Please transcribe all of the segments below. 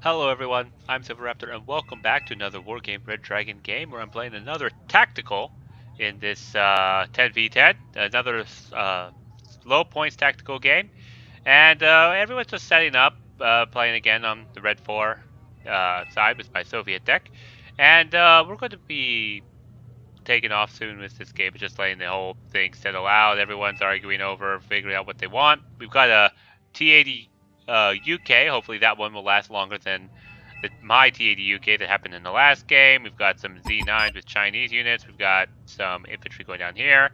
Hello everyone, I'm Silverraptor and welcome back to another Wargame Red Dragon game where I'm playing another tactical in this 10v10, another low points tactical game. And everyone's just setting up, playing again on the Red 4 side with my Soviet deck. And we're going to be taking off soon with this game, just letting the whole thing settle out. Everyone's arguing over, figuring out what they want. We've got a T80 UK. Hopefully that one will last longer than my T80 UK that happened in the last game. We've got some Z9s with Chinese units. We've got some infantry going down here.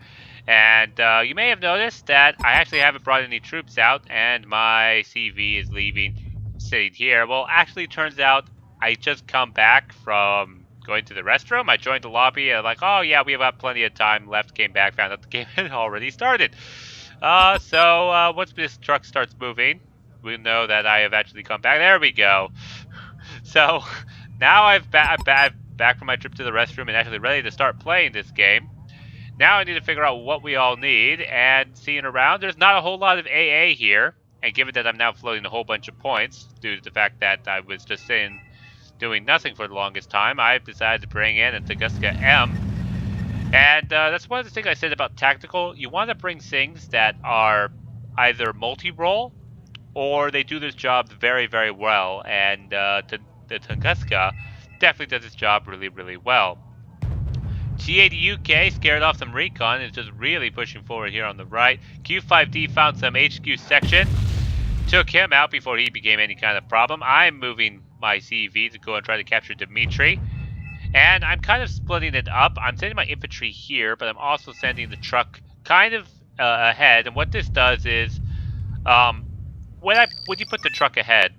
And you may have noticed that I actually haven't brought any troops out, and my CV is sitting here. Well, actually, it turns out I just come back from going to the restroom. I joined the lobby and like, oh yeah, we have got plenty of time left. Came back, found out the game had already started. So once this truck starts moving, we know that I have actually come back. There we go. So now I'm back from my trip to the restroom and actually ready to start playing this game. Now I need to figure out what we all need, and seeing around, there's not a whole lot of AA here. And given that I'm now floating a whole bunch of points due to the fact that I was just sitting doing nothing for the longest time, I've decided to bring in a Tunguska M. And that's one of the things I said about tactical. You want to bring things that are either multi-role or they do this job very, very well. And the Tunguska definitely does its job really, really well. T80 UK scared off some recon and is just really pushing forward here on the right. Q5D found some HQ section. Took him out before he became any kind of problem. I'm moving my CV to go and try to capture Dimitri. And I'm kind of splitting it up. I'm sending my infantry here, but I'm also sending the truck kind of ahead. And what this does is, when you put the truck ahead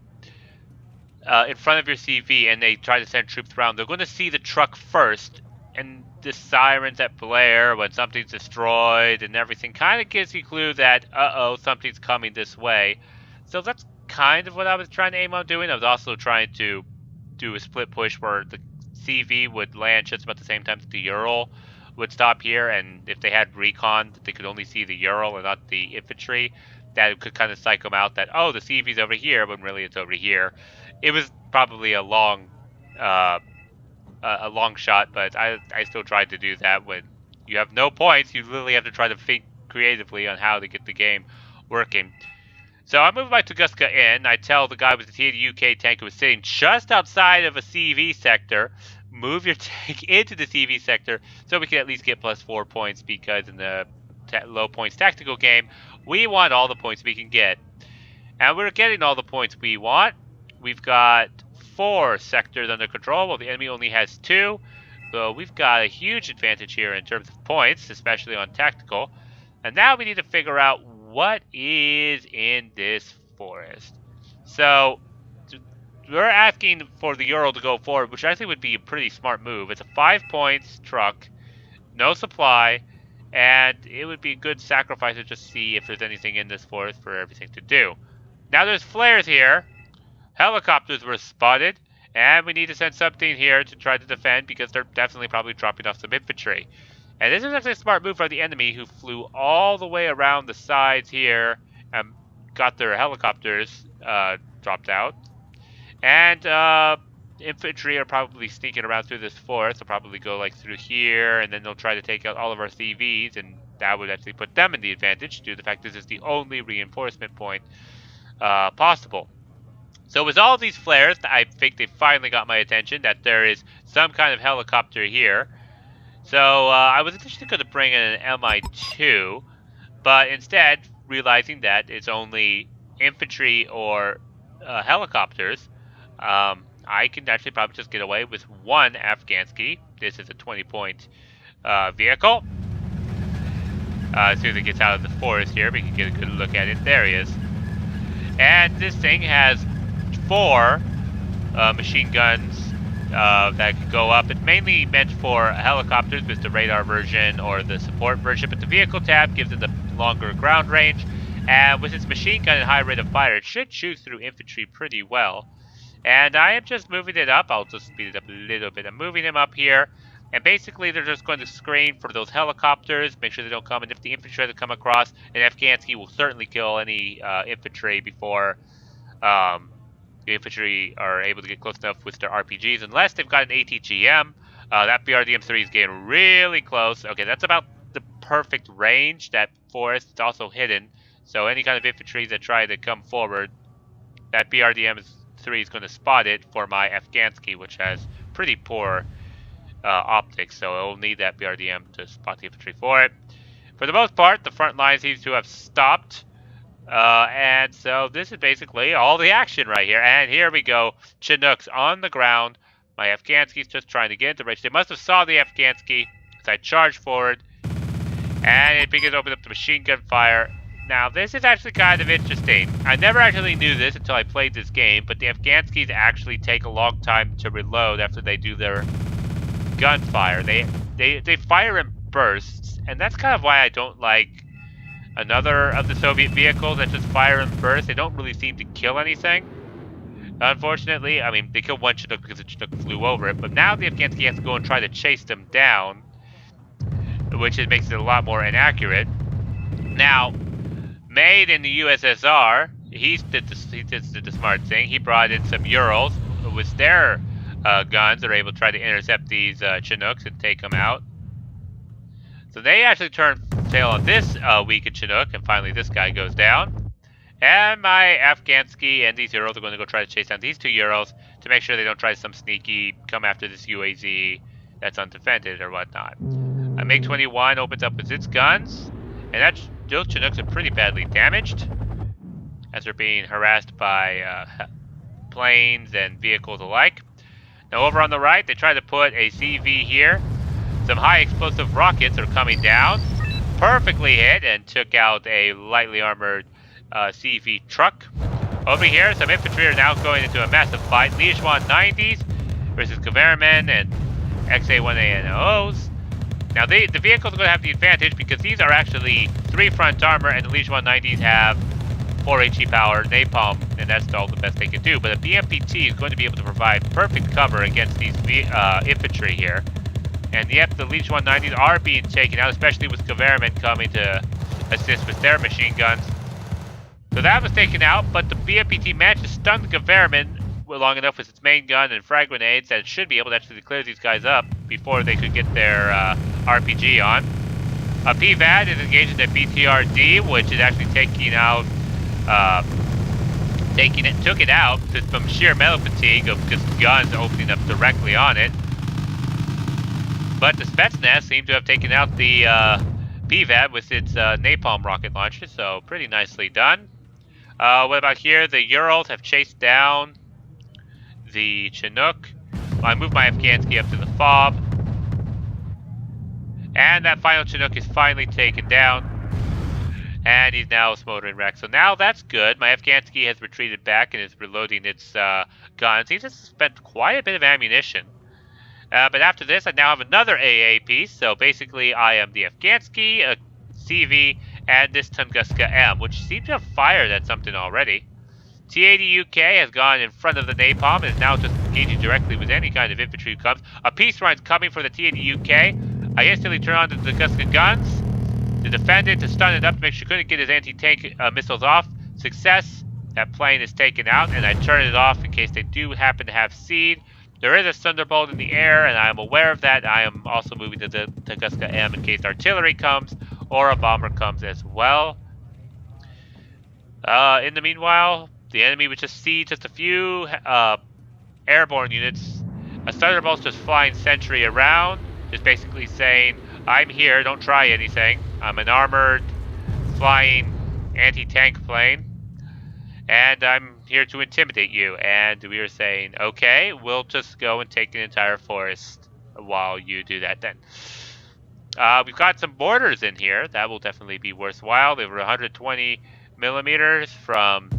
in front of your CV and they try to send troops around, they're going to see the truck first. And the sirens that blare when something's destroyed and everything kind of gives you a clue that, uh-oh, something's coming this way. So that's kind of what I was trying to aim on doing. I was also trying to do a split push where the CV would land just about the same time that the Ural would stop here, and if they had recon, they could only see the Ural and not the infantry. That could kind of psych them out that, oh, the CV's over here, when really it's over here. It was probably a long shot, but I still tried to do that. When you have no points, you literally have to try to think creatively on how to get the game working. So I move my Tunguska in. I tell the guy with the T80 UK tank who was sitting just outside of a CV sector, move your tank into the CV sector so we can at least get +4 points, because in the low points tactical game, we want all the points we can get. And we're getting all the points we want. We've got 4 sectors under control, while the enemy only has 2. So we've got a huge advantage here in terms of points, especially on tactical. And now we need to figure out what is in this forest. So we're asking for the Ural to go forward, which I think would be a pretty smart move. It's a 5 points truck, no supply, and it would be a good sacrifice to just see if there's anything in this forest for everything to do. Now there's flares here. Helicopters were spotted, and we need to send something here to try to defend, because they're definitely probably dropping off some infantry. And this is actually a smart move by the enemy, who flew all the way around the sides here and got their helicopters dropped out. And infantry are probably sneaking around through this forest. They'll probably go like through here, and then they'll try to take out all of our CVs, and that would actually put them in the advantage due to the fact this is the only reinforcement point possible. So with all these flares, I think they finally got my attention, that there is some kind of helicopter here. So I was initially going to bring in an Mi-2, but instead, realizing that it's only infantry or helicopters, I can actually probably just get away with 1 Afghansky. This is a 20-point vehicle. As soon as it gets out of the forest here, we can get a good look at it. There he is. And this thing has 4 machine guns that could go up. It's mainly meant for helicopters with the radar version or the support version, but the vehicle tab gives it the longer ground range, and with its machine gun and high rate of fire, it should shoot through infantry pretty well. And I am just moving it up. I'll just speed it up a little bit. I'm moving him up here, and basically they're just going to screen for those helicopters, make sure they don't come, and if the infantry that come across, an Afghansky will certainly kill any infantry before the infantry are able to get close enough with their RPGs, unless they've got an ATGM. That BRDM-3 is getting really close. Okay, that's about the perfect range. That forest is also hidden, so any kind of infantry that try to come forward, that BRDM-3 is going to spot it for my Afghansky, which has pretty poor optics, so it will need that BRDM to spot the infantry for it. For the most part, the front line seems to have stopped. And so this is basically all the action right here. And here we go. Chinooks on the ground. My Afghansky's just trying to get into range. They must have saw the Afghansky as I charged forward. And it begins to open up the machine gun fire. Now, this is actually kind of interesting. I never actually knew this until I played this game, but the Afghanskys actually take a long time to reload after they do their gunfire. They fire in bursts, and that's kind of why I don't like another of the Soviet vehicles that just fire in bursts. They don't really seem to kill anything. Unfortunately, I mean, they killed one Chinook because the Chinook flew over it, but now the Afghansky has to go and try to chase them down, which makes it a lot more inaccurate. Now, made in the USSR, he did the smart thing. He brought in some Urals with their guns. They're able to try to intercept these Chinooks and take them out. So they actually turn tail on this weakened Chinook, and finally this guy goes down. And my Afghansky and these Urals are going to go try to chase down these two Urals to make sure they don't try some sneaky come after this UAZ that's undefended or whatnot. A MiG-21 opens up with its guns, and those Chinooks are pretty badly damaged as they're being harassed by planes and vehicles alike. Now over on the right, they try to put a CV here. Some high explosive rockets are coming down, perfectly hit, and took out a lightly armored CV truck. Over here, some infantry are now going into a massive fight. Lijuan 90s versus Gewehrmen and XA-1ANOs. Now the vehicles are going to have the advantage because these are actually 3 front armor, and the Lijuan 90s have 4 HE power, napalm, and that's all the best they can do. But a BMPT is going to be able to provide perfect cover against these infantry here. And yep, the Lijuan 90s are being taken out, especially with Gewehrmen coming to assist with their machine guns. So that was taken out, but the BMPT managed to stun the Gewehrmen long enough with its main gun and frag grenades that it should be able to actually clear these guys up before they could get their RPG on. A PVAD is engaged in the BTRD, which is actually taking out, took it out from sheer metal fatigue of just guns opening up directly on it. But the Spetsnaz seemed to have taken out the PVAD with its napalm rocket launcher, so pretty nicely done. What about here? The Urals have chased down the Chinook. I moved my Afghansky up to the FOB. And that final Chinook is finally taken down. And he's now a smoldering wreck. So now that's good. My Afghansky has retreated back and is reloading its guns. He's just spent quite a bit of ammunition. But after this, I now have another AA piece. So basically, I am the Afghansky, a CV, and this Tunguska M, which seems to have fired at something already. T-80 UK has gone in front of the napalm and is now just engaging directly with any kind of infantry who comes. A peace run's coming for the T-80 UK. I instantly turn on the Tunguska guns to defend it, to stun it up, to make sure he couldn't get his anti-tank missiles off. Success. That plane is taken out, and I turn it off in case they do happen to have seed. There is a Thunderbolt in the air, and I am aware of that. I am also moving to the Tunguska M in case artillery comes or a bomber comes as well. In the meanwhile, the enemy would just see just a few airborne units. A Thunderbolt's just flying sentry around, just basically saying, I'm here, don't try anything. I'm an armored, flying anti-tank plane, and I'm here to intimidate you. And we are saying, okay, we'll just go and take an entire forest while you do that then. We've got some borders in here. That will definitely be worthwhile. They were 120 millimeters from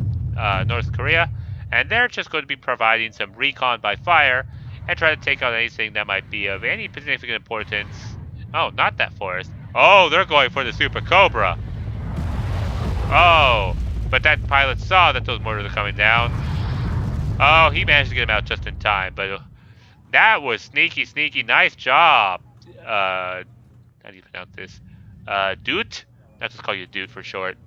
North Korea, and they're just going to be providing some recon by fire and try to take out anything that might be of any significant importance. Oh, not that forest. Oh, they're going for the Super Cobra. Oh, but that pilot saw that those mortars are coming down. Oh, he managed to get them out just in time, but that was sneaky, sneaky. Nice job. How do you pronounce this? Doot? Let's just call you Doot for short.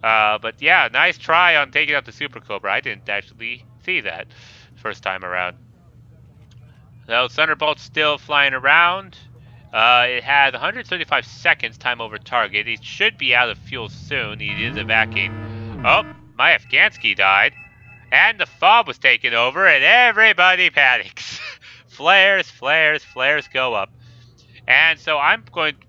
But yeah, nice try on taking out the Super Cobra. I didn't actually see that first time around. So Thunderbolt's still flying around. It had 135 seconds time over target. It should be out of fuel soon. He is evacing. Oh, my Afghansky died. And the fob was taken over, and everybody panics. Flares, flares, flares go up. And so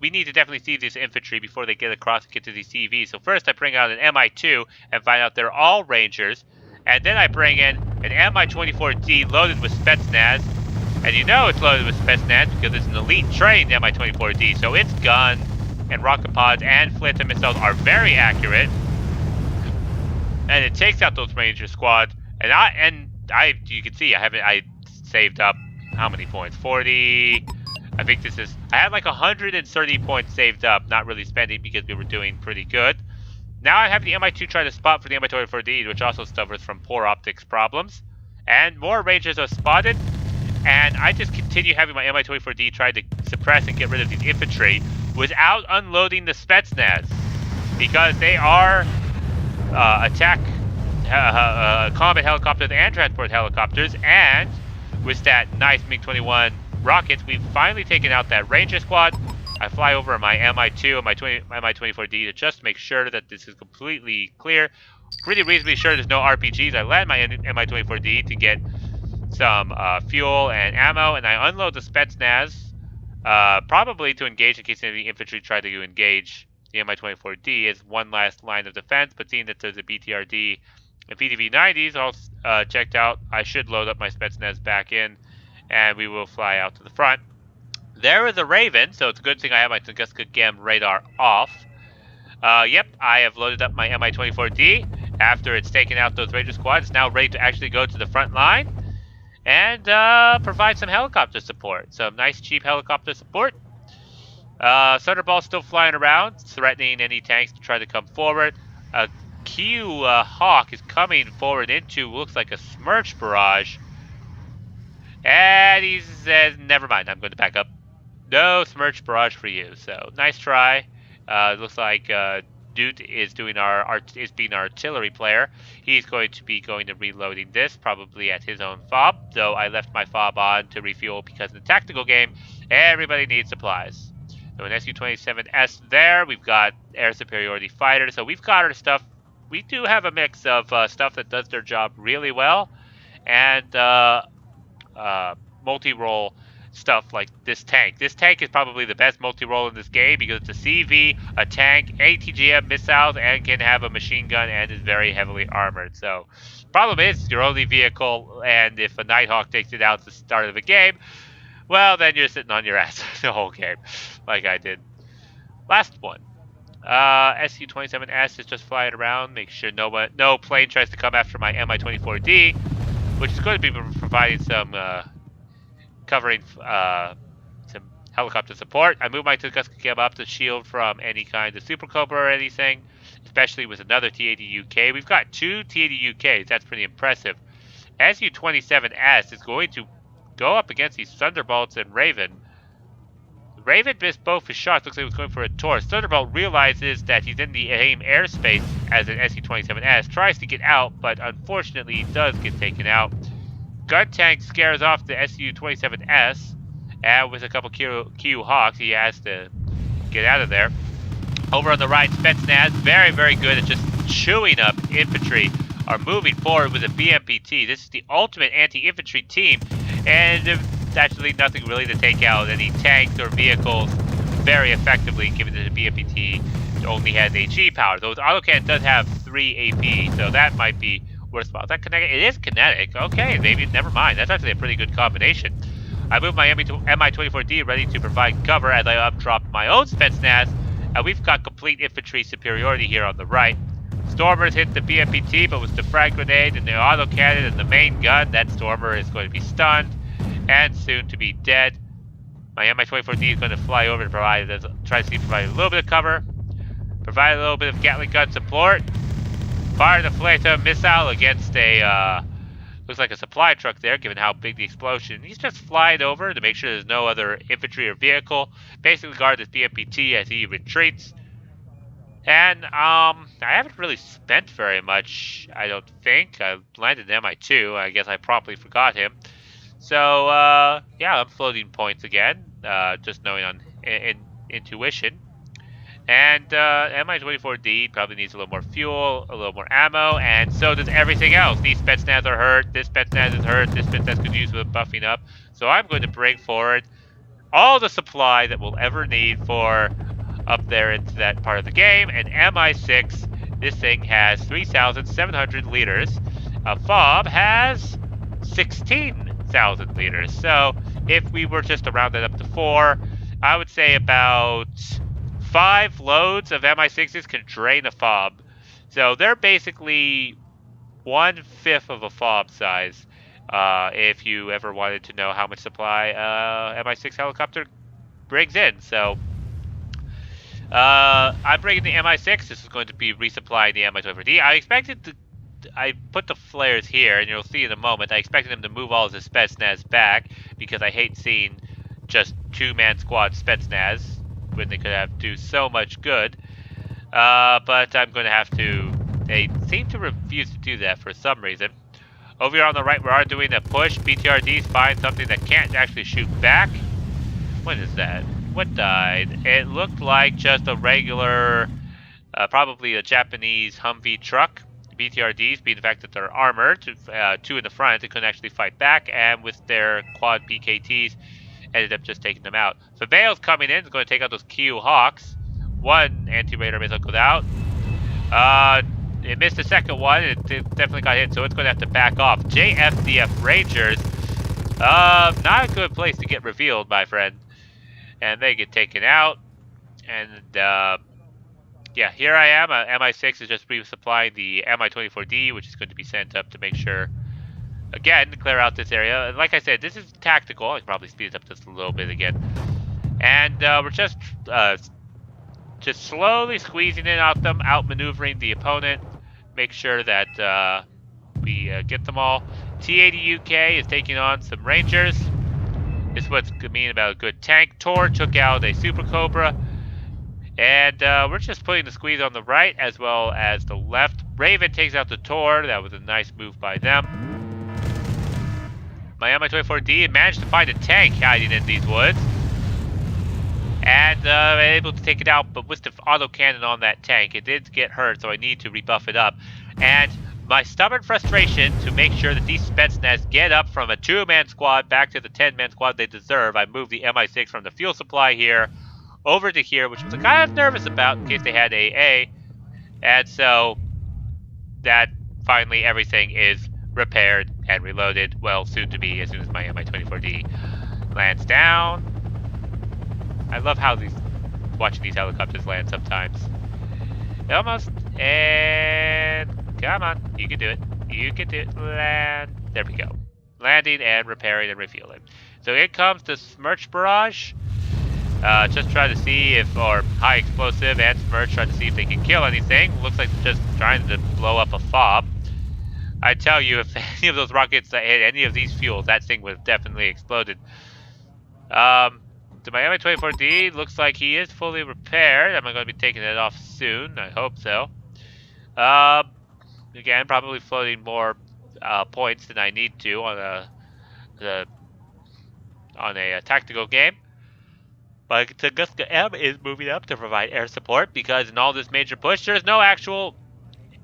we need to definitely see this infantry before they get across and get to these CVs. So first I bring out an MI2 and find out they're all Rangers. And then I bring in an Mi-24D loaded with Spetsnaz. And you know it's loaded with Spetsnaz because it's an elite trained Mi-24D. So its gun and rocket pods and flint and missiles are very accurate. And it takes out those Ranger squads. And you can see I saved up how many points? 40. I think I had like 130 points saved up, not really spending because we were doing pretty good. Now I have the Mi-2 try to spot for the Mi-24D, which also suffers from poor optics problems. And more Rangers are spotted. And I just continue having my Mi-24D try to suppress and get rid of these infantry without unloading the Spetsnaz. Because they are attack combat helicopters and transport helicopters. And with that nice MiG-21 rockets, we've finally taken out that Ranger squad. I fly over my Mi-2 and my Mi-24D to just make sure that this is completely clear. Pretty reasonably sure there's no RPGs. I land my Mi-24D to get some fuel and ammo, and I unload the Spetsnaz, probably to engage in case any infantry try to engage the Mi-24D as one last line of defense, but seeing that there's a BTRD and PDV-90s all checked out, I should load up my Spetsnaz back in, and we will fly out to the front. There is a Raven, so it's a good thing I have my Tunguska Gem radar off. Yep, I have loaded up my Mi-24D. After it's taken out those Ranger squads, it's now ready to actually go to the front line and provide some helicopter support. Some nice cheap helicopter support. Thunderbolt's still flying around, threatening any tanks to try to come forward. Q Hawk is coming forward into, looks like a Smirch barrage. And he says, never mind, I'm going to back up. No Smirch barrage for you. So, nice try. Looks like Dude is being our artillery player. He's going to be reloading this, probably at his own fob. Though I left my fob on to refuel because in the tactical game, everybody needs supplies. So an Su-27S there. We've got air superiority fighter. So we've got our stuff. We do have a mix of stuff that does their job really well, and multi-role stuff like this tank. This tank is probably the best multi-role in this game because it's a CV, a tank, ATGM missiles, and can have a machine gun and is very heavily armored. So, problem is, your only vehicle, and if a Nighthawk takes it out at the start of the game, well, then you're sitting on your ass the whole game, like I did last one. Su-27S is just flying around, make sure no plane tries to come after my Mi-24D, which is going to be providing some covering some helicopter support. I move my Tunguska Gem up to shield from any kind of Super Cobra or anything, especially with another T-80 UK. We've got two T-80 UKs. That's pretty impressive. Su-27S is going to go up against these Thunderbolts and Raven. Raven missed both his shots. Looks like he was going for a Taurus. Thunderbolt realizes that he's in the AIM airspace as an Su-27S. Tries to get out, but unfortunately he does get taken out. Gun tank scares off the Su-27S, and with a couple Q Hawks, he has to get out of there. Over on the right, Spetsnaz, very, very good at just chewing up infantry, are moving forward with a BMPT. This is the ultimate anti-infantry team, and there's actually nothing really to take out any tanks or vehicles very effectively, given that the BMPT only has HE power. Though the autocannon does have 3 AP, so that might be worthwhile. Is that kinetic? It is kinetic. Okay, maybe never mind. That's actually a pretty good combination. I move my Mi-24D ready to provide cover as I updrop my own Spetsnaz, and we've got complete infantry superiority here on the right. Stormers hit the BMPT, but with the frag grenade and the autocannon and the main gun, that Stormer is going to be stunned and soon to be dead. My Mi-24D is going to fly over to provide a little bit of cover, provide a little bit of Gatling gun support, fire the Fleta missile against a looks like a supply truck there, given how big the explosion. He's just flying over to make sure there's no other infantry or vehicle. Basically guard this BMPT as he retreats. And I haven't really spent very much, I don't think. I landed an MI2. I guess I promptly forgot him. So, yeah, I'm floating points again, just knowing on intuition. And Mi-24D probably needs a little more fuel, a little more ammo, and so does everything else. These Spetsnaz are hurt, this Spetsnaz is hurt, this Spetsnaz could use with buffing up. So I'm going to bring forward all the supply that we'll ever need for up there into that part of the game. And Mi-6, this thing has 3,700 liters. A FOB has 16,000 liters. So if we were just to round it up to 4, I would say about 5 loads of Mi-6s can drain a FOB. So they're basically 1/5 of a FOB size. If you ever wanted to know how much supply Mi-6 helicopter brings in. So I'm bringing the Mi-6. This is going to be resupplying the Mi-24D. I put the flares here, and you'll see in a moment. I expected them to move all of the Spetsnaz back because I hate seeing just 2-man squad Spetsnaz when they could have do so much good. But I'm going to have to. They seem to refuse to do that for some reason. Over here on the right, we are doing a push. BTRDs find something that can't actually shoot back. What is that? What died? It looked like just a regular, probably a Japanese Humvee truck. BTRDs, being the fact that they're armored, 2 in the front, they couldn't actually fight back, and with their quad PKTs, ended up just taking them out. So Bale's coming in, is going to take out those Q Hawks. 1 anti-radar missile goes out. It missed the second one, it definitely got hit, so it's going to have to back off. JFDF Rangers, not a good place to get revealed, my friend. And they get taken out, and yeah, here I am. Mi-6 is just resupplying the Mi-24D, which is going to be sent up to make sure, again, to clear out this area. And like I said, this is tactical. I can probably speed it up just a little bit again. And we're just slowly squeezing in out them, outmaneuvering the opponent. Make sure that we get them all. T-80 UK is taking on some Rangers. This is what's mean about a good tank. Tor took out a Super Cobra. And we're just putting the squeeze on the right as well as the left. Raven takes out the Tor. That was a nice move by them. My Mi-24D managed to find a tank hiding in these woods. And able to take it out, but with the autocannon on that tank, it did get hurt, so I need to rebuff it up. And my stubborn frustration to make sure that these Spetsnaz get up from a 2-man squad back to the 10-man squad they deserve. I moved the Mi-6 from the fuel supply here over to here, which was kind of nervous about in case they had AA. And so that finally everything is repaired and reloaded. Well, soon to be as soon as my Mi-24D lands down. I love how watching these helicopters land sometimes. Almost. And come on, you can do it. You can do it. Land. There we go. Landing and repairing and refueling. So in comes the Smirch Barrage. Just trying to see if, or high explosive and Smirch trying to see if they can kill anything. Looks like they're just trying to blow up a FOB. I tell you, if any of those rockets that hit any of these fuels, that thing would have definitely exploded. To my Mi-24D, looks like he is fully repaired. Am I going to be taking it off soon? I hope so. Again, probably floating more points than I need to on a tactical game. But Tunguska M is moving up to provide air support because in all this major push, there's no actual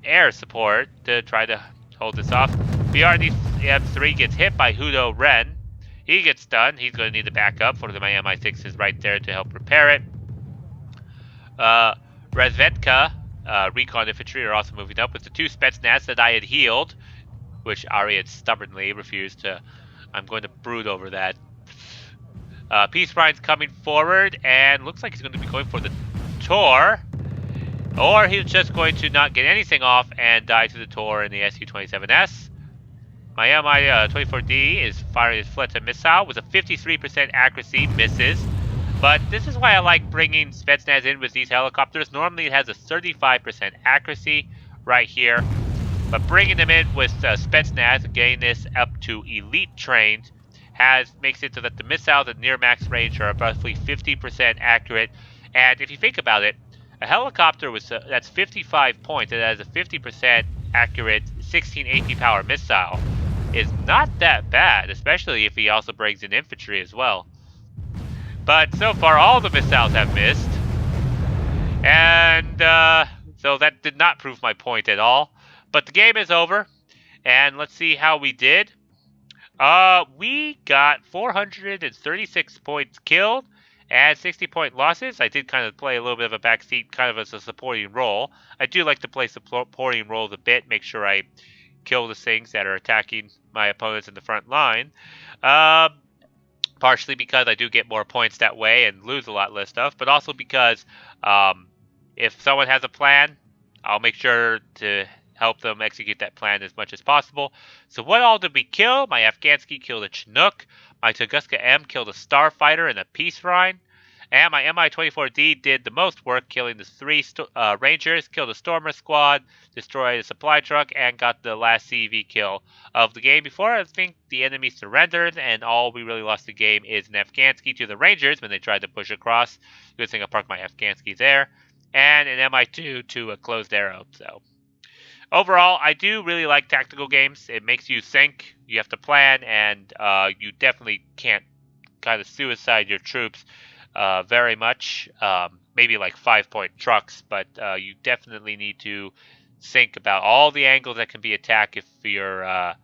air support to try to hold this off. BRD M3 gets hit by Hudo Ren. He gets stunned. He's going to need the backup. For the Mi-6 is right there to help repair it. Razvedka, Recon Infantry are also moving up with the 2 Spetsnaz that I had healed, which Ari had stubbornly refused to. I'm going to brood over that. Peace Brine's coming forward, and looks like he's going to be going for the Tor. Or he's just going to not get anything off and die to the Tor in the Su-27S. My Mi-24D is firing his Fleta missile with a 53% accuracy, misses. But this is why I like bringing Spetsnaz in with these helicopters. Normally it has a 35% accuracy right here. But bringing them in with Spetsnaz, getting this up to elite trained, makes it so that the missiles at near max range are roughly 50% accurate. And if you think about it, A helicopter was that's 55 points. It has a 50% accurate 16 AP power missile. Is not that bad, especially if he also brings in infantry as well. But so far, all the missiles have missed. And so that did not prove my point at all. But the game is over. And let's see how we did. We got 436 points killed and 60-point losses. I did kind of play a little bit of a backseat, kind of as a supporting role. I do like to play supporting roles a bit, make sure I kill the things that are attacking my opponents in the front line. Partially because I do get more points that way and lose a lot less stuff, but also because if someone has a plan, I'll make sure to help them execute that plan as much as possible. So what all did we kill? My Afghansky killed a Chinook. My Tunguska M killed a Starfighter and a Peace Rhine. And my Mi-24D did the most work, killing the 3 Rangers, killed a Stormer Squad, destroyed a supply truck, and got the last CV kill of the game. Before I think the enemy surrendered, and all we really lost the game is an Afghansky to the Rangers when they tried to push across. Good thing I parked my Afghansky there. And an Mi-2 to a closed arrow. So overall, I do really like tactical games. It makes you think, you have to plan, and you definitely can't kind of suicide your troops very much. Maybe like 5-point trucks, but you definitely need to think about all the angles that can be attacked if you're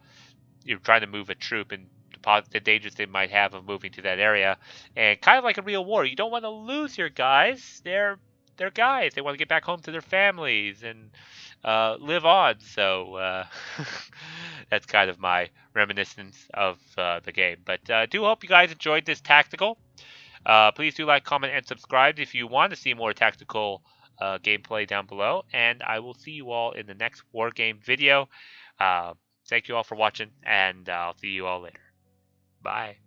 trying to move a troop and the dangers they might have of moving to that area. And kind of like a real war, you don't want to lose your guys. They're guys. They want to get back home to their families and live on. So that's kind of my reminiscence of the game. But do hope you guys enjoyed this tactical. Please do like, comment, and subscribe if you want to see more tactical gameplay down below. And I will see you all in the next Wargame video. Thank you all for watching, and I'll see you all later. Bye.